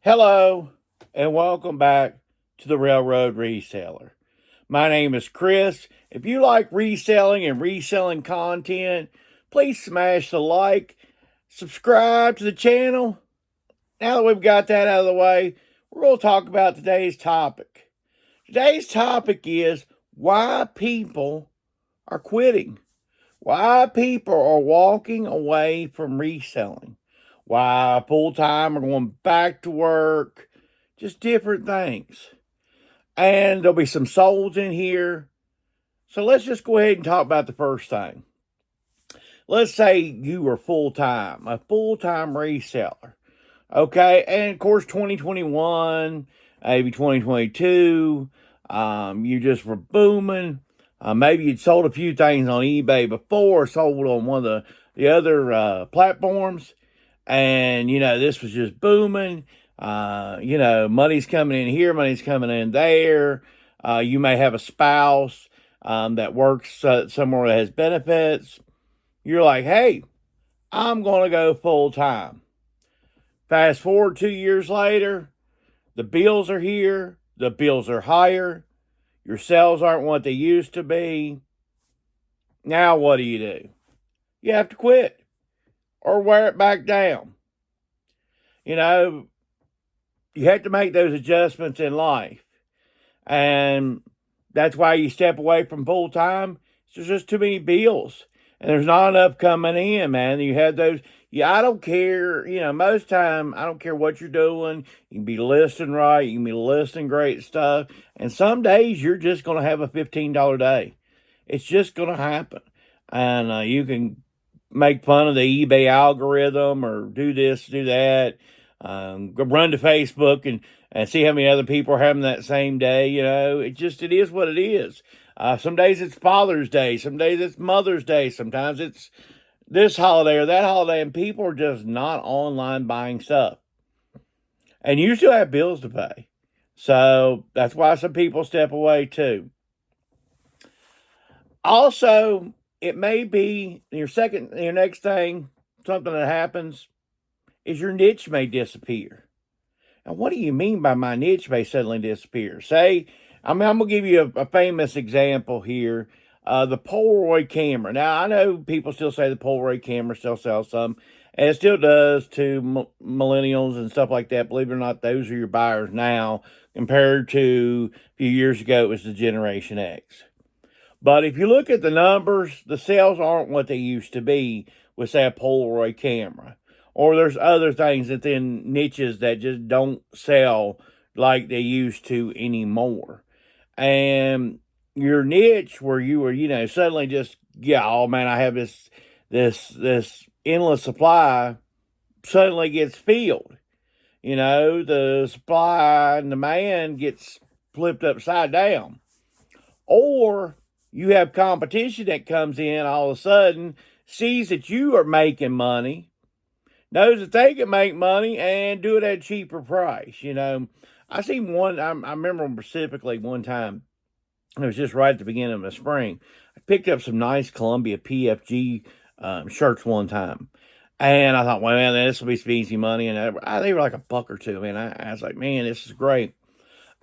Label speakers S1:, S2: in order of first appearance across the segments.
S1: Hello, and welcome back to the Railroad Reseller. My name is Chris. If you like reselling and reselling content, please smash the like, subscribe to the channel. Now that we've got that out of the way, we're going to talk about today's topic. Today's topic is why people are quitting, why people are walking away from reselling, why full time are going back to work, just different things. And there'll be some souls in here. So let's just go ahead and talk about the first thing. Let's say you are a full time reseller. Okay. And of course, 2021, maybe 2022, you just were booming. Maybe you'd sold a few things on eBay before, sold on one of the other platforms. And, this was just booming. Money's coming in here, money's coming in there. You may have a spouse that works somewhere that has benefits. You're like, hey, I'm going to go full time. Fast forward 2 years later, the bills are here, the bills are higher, your sales aren't what they used to be. Now, what do? You have to quit or wear it back down. You know, you have to make those adjustments in life. And that's why you step away from full time. There's just too many bills. And there's not enough coming in, man. You have those. Yeah, I don't care. Most time, I don't care what you're doing. You can be listing right. You can be listing great stuff. And some days, you're just going to have a $15 day. It's just going to happen. And you can make fun of the eBay algorithm or do this, do that. Run to Facebook and see how many other people are having that same day. It is what it is. Some days it's Father's Day. Some days it's Mother's Day. Sometimes it's this holiday or that holiday, and people are just not online buying stuff. And you still have bills to pay. So that's why some people step away too. Also, it may be your next thing, something that happens is your niche may disappear. Now, what do you mean by my niche may suddenly disappear? I'm going to give you a famous example here. The Polaroid camera. Now, I know people still say the Polaroid camera still sells some, and it still does to millennials and stuff like that. Believe it or not, those are your buyers now compared to a few years ago, it was the Generation X. But if you look at the numbers, the sales aren't what they used to be with, say, a Polaroid camera. Or there's other things within niches that just don't sell like they used to anymore. And your niche where you were, suddenly just, yeah, oh man, I have this endless supply suddenly gets filled. The supply and demand gets flipped upside down. Or you have competition that comes in all of a sudden, sees that you are making money, knows that they can make money and do it at a cheaper price. I seen one, I remember specifically one time, it was just right at the beginning of the spring. I picked up some nice Columbia PFG shirts one time. And I thought, well, man, this will be some easy money. And they were like $1 or $2. Man, I was like, man, this is great.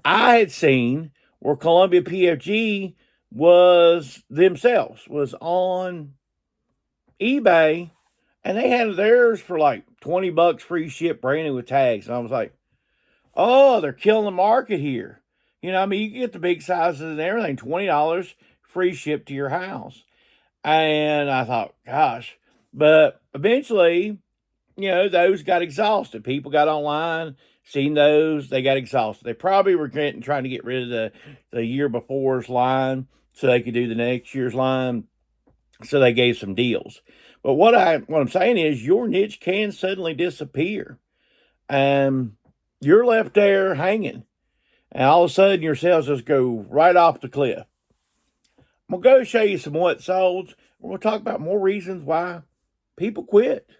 S1: I had seen where Columbia PFG was on eBay, and they had theirs for like $20 free ship, brand new with tags. And I was like, oh, they're killing the market here. You get the big sizes and everything, $20 free ship to your house. And I thought, gosh, but eventually, those got exhausted. People got online, seen those, they got exhausted. They probably were trying to get rid of the year before's line so they could do the next year's line. So they gave some deals. But what I'm saying is your niche can suddenly disappear. And you're left there hanging. And all of a sudden your sales just go right off the cliff. I'm going to go show you some what sold. We're going to talk about more reasons why people quit.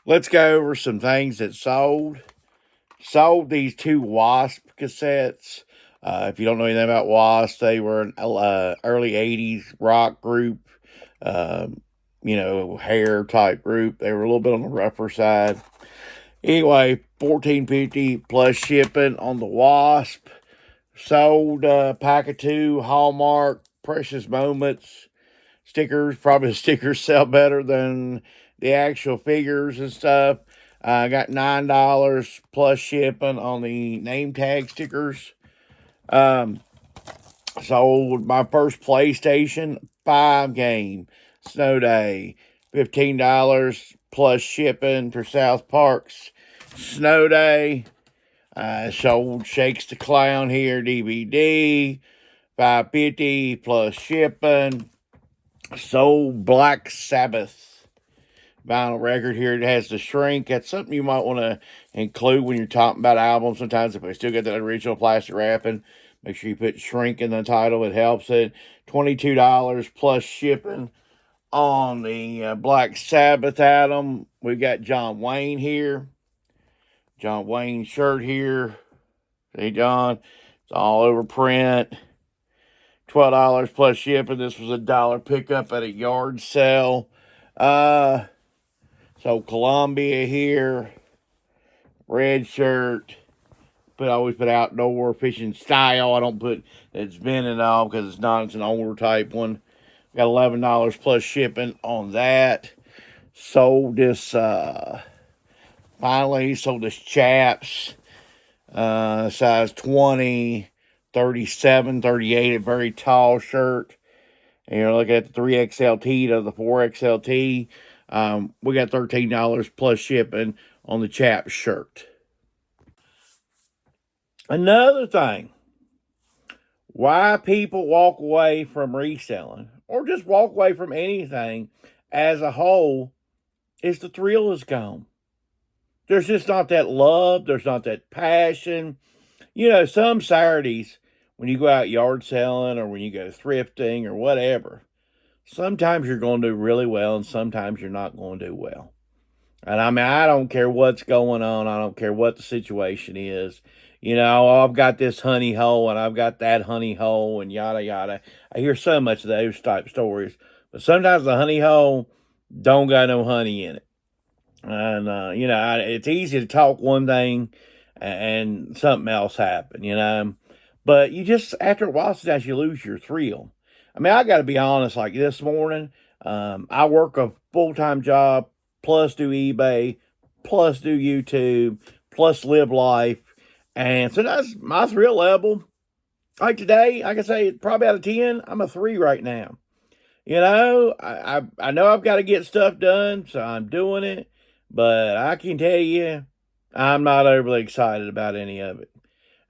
S1: Let's go over some things that sold. Sold these 2 Wasp cassettes. If you don't know anything about Wasp, they were an early 80s rock group, hair type group. They were a little bit on the rougher side. Anyway, $14.50 plus shipping on the Wasp. Sold a pack of 2 Hallmark Precious Moments stickers. Probably the stickers sell better than the actual figures and stuff. I got $9 plus shipping on the name tag stickers. Um, Sold my first PlayStation 5 game, Snow Day, $15 plus shipping for South Park's Snow Day. Sold Shakes the Clown here DVD, $5.50 plus shipping. Sold Black Sabbath vinyl record here. It has the shrink. That's something you might want to include when you're talking about albums. Sometimes if they still got that original plastic wrapping, make sure you put shrink in the title. It helps it. $22 plus shipping on the Black Sabbath album. We got John Wayne here. John Wayne shirt here. See, John? It's all over print. $12 plus shipping. This was $1 pickup at a yard sale. So Columbia here, red shirt. But I always put outdoor fishing style. I don't put it's been and all because it's not. It's an older type one. Got $11 plus shipping on that. Sold this. Finally sold this chaps. Size 20, 37, 38. A very tall shirt. And you're looking at the 3XLT to the 4XLT. We got $13 plus shipping on the chap shirt. Another thing, why people walk away from reselling or just walk away from anything as a whole is the thrill is gone. There's just not that love. There's not that passion. You know, some Saturdays when you go out yard selling or when you go thrifting or whatever, sometimes you're going to do really well and sometimes you're not going to do well. And I mean, I don't care what's going on. I don't care what the situation is. You know, oh, I've got this honey hole and I've got that honey hole and yada yada. I hear so much of those type stories. But sometimes the honey hole don't got no honey in it. And, you know, it's easy to talk one thing and something else happen, you know. But you just, after a while, sometimes you lose your thrill. I mean, I got to be honest, like this morning, I work a full-time job, plus do eBay, plus do YouTube, plus live life. And so that's my thrill level. Like today, I can say probably out of 10, I'm a 3 right now. You know, I know I've got to get stuff done, so I'm doing it. But I can tell you, I'm not overly excited about any of it.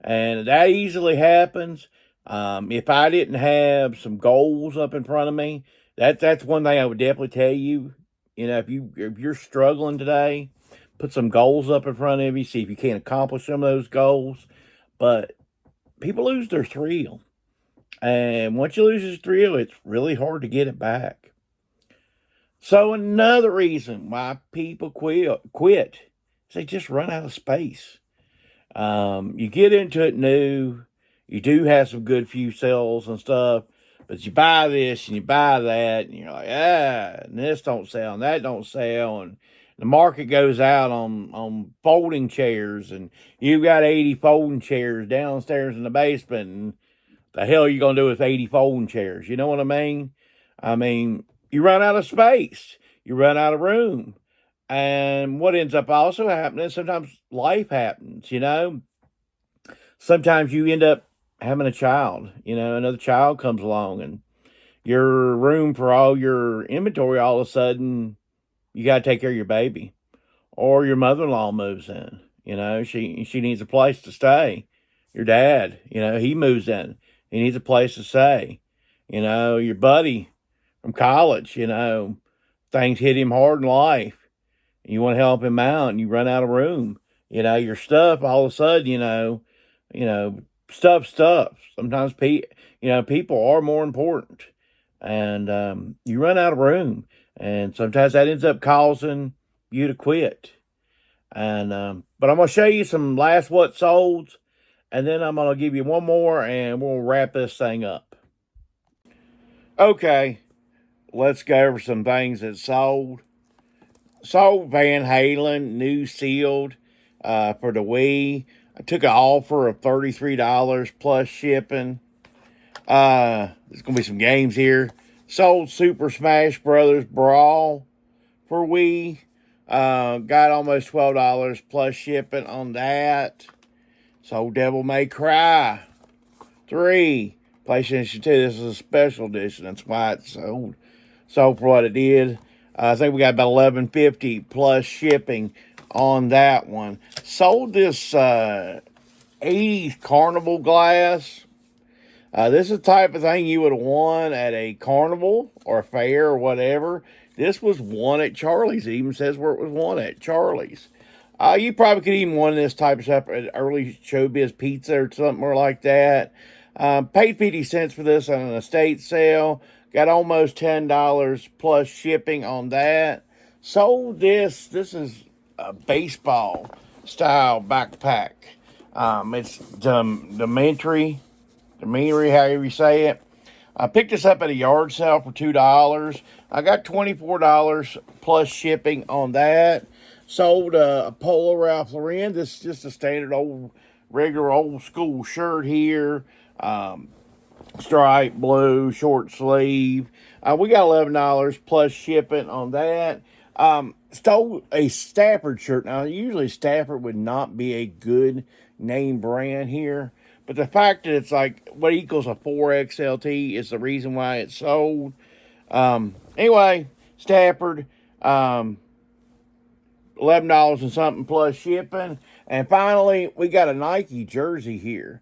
S1: And that easily happens. If I didn't have some goals up in front of me, that's one thing I would definitely tell you. You know, if you're struggling today, put some goals up in front of you, see if you can accomplish some of those goals. But people lose their thrill. And once you lose your thrill, it's really hard to get it back. So another reason why people quit is they just run out of space. You get into it new, you do have some good few sales and stuff, but you buy this and you buy that, and you're like, and this don't sell and that don't sell, and the market goes out on folding chairs, and you've got 80 folding chairs downstairs in the basement, and the hell are you gonna do with 80 folding chairs? You know what I mean? I mean, you run out of space, you run out of room. And what ends up also happening, sometimes life happens, you know. Sometimes you end up having a child, you know, another child comes along and your room for all your inventory, all of a sudden, you got to take care of your baby. Or your mother-in-law moves in, you know, she needs a place to stay. Your dad, you know, he moves in. He needs a place to stay. You know, your buddy from college, you know, things hit him hard in life. You want to help him out and you run out of room. You know, your stuff all of a sudden, stuff. Sometimes people are more important. And you run out of room. And sometimes that ends up causing you to quit. And but I'm gonna show you some last what solds, and then I'm gonna give you one more and we'll wrap this thing up. Okay, let's go over some things that sold. Sold Van Halen, new sealed, for the Wii. I took an offer of $33 plus shipping. There's going to be some games here. Sold Super Smash Brothers Brawl for Wii. Got almost $12 plus shipping on that. Sold Devil May Cry 3. PlayStation 2. This is a special edition. That's why it's sold. Sold for what it did. I think we got about $11.50 plus shipping on that one. Sold this 80s carnival glass. This is the type of thing you would have won at a carnival or a fair or whatever. This was won at Charlie's. It even says where it was won at, Charlie's. You probably could even won this type of stuff at early Showbiz Pizza or something more like that. Paid 50 cents for this on an estate sale. Got almost $10 plus shipping on that. Sold this. This is a baseball style backpack. It's Demetri, however you say it. I picked this up at a yard sale for $2. I got $24 plus shipping on that. Sold a Polo Ralph Lauren. This is just a standard regular old school shirt here. Stripe blue, short sleeve. We got $11 plus shipping on that. Stole a Stafford shirt. Now, usually Stafford would not be a good name brand here, but the fact that it's like what equals a 4XLT is the reason why it's sold. Anyway, Stafford, $11 and something plus shipping. And finally, we got a Nike jersey here.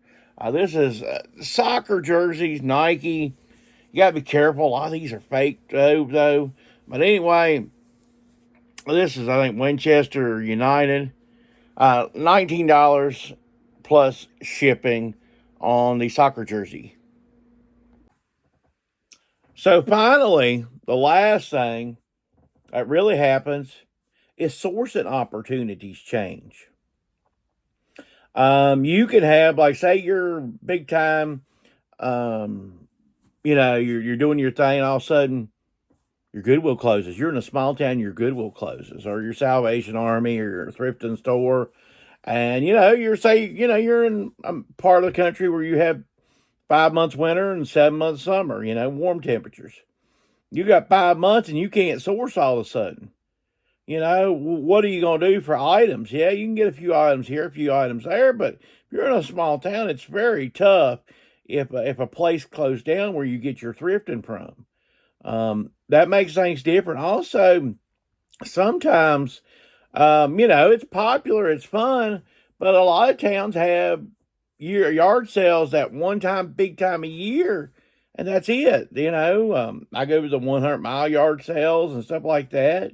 S1: This is soccer jerseys, Nike. You got to be careful. A lot of these are fake, though. But anyway, this is, I think, Winchester United. $19 plus shipping on the soccer jersey. So finally, the last thing that really happens is sourcing opportunities change. You could have, like, say you're big time, you're doing your thing, and all of a sudden your Goodwill closes. You're in a small town, your Goodwill closes, or your Salvation Army, or your thrifting store, and you're in a part of the country where you have 5 months winter and 7 months summer. Warm temperatures. You got 5 months and you can't source all of a sudden. What are you going to do for items? Yeah, you can get a few items here, a few items there, but if you're in a small town, it's very tough if a place closed down where you get your thrifting from. That makes things different. Also, sometimes, it's popular, it's fun, but a lot of towns have yard sales that one time, big time a year, and that's it. I go to the 100-mile yard sales and stuff like that.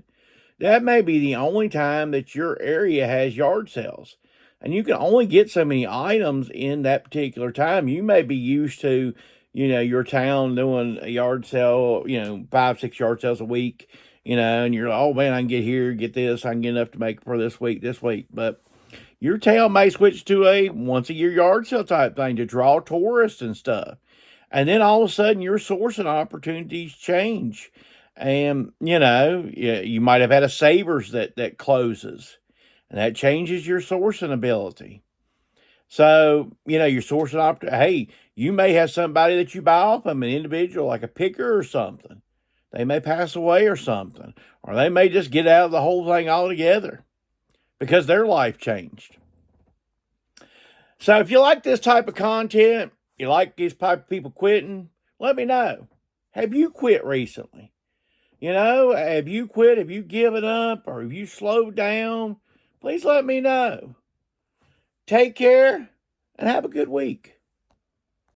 S1: That may be the only time that your area has yard sales. And you can only get so many items in that particular time. You may be used to, your town doing a yard sale, 5, 6 yard sales a week, and you're like, oh man, I can get here, get this, I can get enough to make for this week. But your town may switch to a once a year yard sale type thing to draw tourists and stuff. And then all of a sudden your sourcing opportunities change. And, you might have had a Savers that closes, and that changes your sourcing ability. So, your sourcing opportunity, hey, you may have somebody that you buy off them, an individual, like a picker or something. They may pass away or something, or they may just get out of the whole thing altogether because their life changed. So if you like this type of content, you like these type of people quitting, let me know. Have you quit recently? Have you quit? Have you given up? Or have you slowed down? Please let me know. Take care and have a good week.